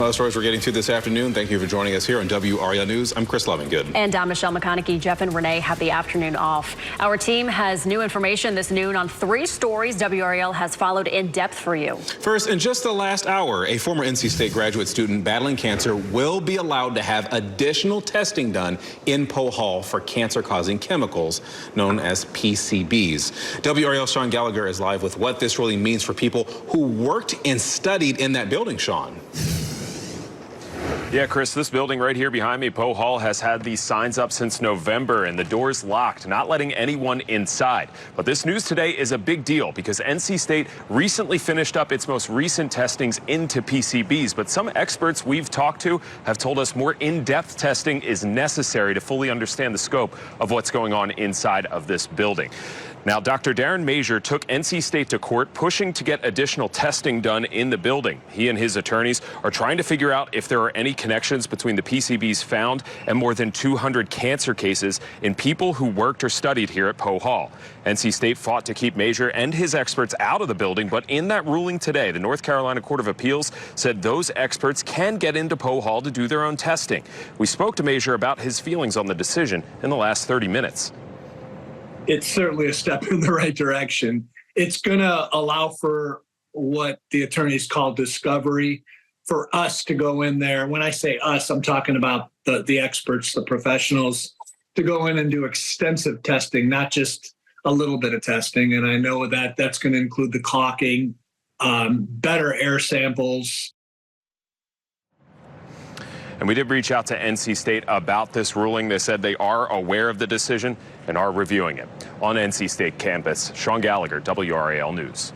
Stories we're getting to this afternoon. Thank you for joining us here on WRAL News. I'm Chris Lovingood. And I'm Michelle McConaughey. Jeff and Renee have the afternoon off. Our team has new information this noon on 3 stories WRAL has followed in depth for you. First, in just the last hour, a former NC State graduate student battling cancer will be allowed to have additional testing done in Poe Hall for cancer-causing chemicals known as PCBs. WRAL's Sean Gallagher is live with what this really means for people who worked and studied in that building, Sean. Yeah, Chris, this building right here behind me, Poe Hall, has had these signs up since November and the doors locked, not letting anyone inside. But this news today is a big deal because NC State recently finished up its most recent testings into PCBs. But some experts we've talked to have told us more in-depth testing is necessary to fully understand the scope of what's going on inside of this building. Now, Dr. Darren Masier took NC State to court pushing to get additional testing done in the building. He and his attorneys are trying to figure out if there are any connections between the PCBs found and more than 200 cancer cases in people who worked or studied here at Poe Hall. NC State fought to keep Masier and his experts out of the building, but in that ruling today, the North Carolina Court of Appeals said those experts can get into Poe Hall to do their own testing. We spoke to Masier about his feelings on the decision in the last 30 minutes. It's certainly a step in the right direction. It's going to allow for what the attorneys call discovery, for us to go in there. When I say us, I'm talking about the experts, the professionals, to go in and do extensive testing, not just a little bit of testing. And I know that that's going to include the caulking, better air samples. And we did reach out to NC State about this ruling. They said they are aware of the decision and are reviewing it. On NC State campus, Sean Gallagher, WRAL News.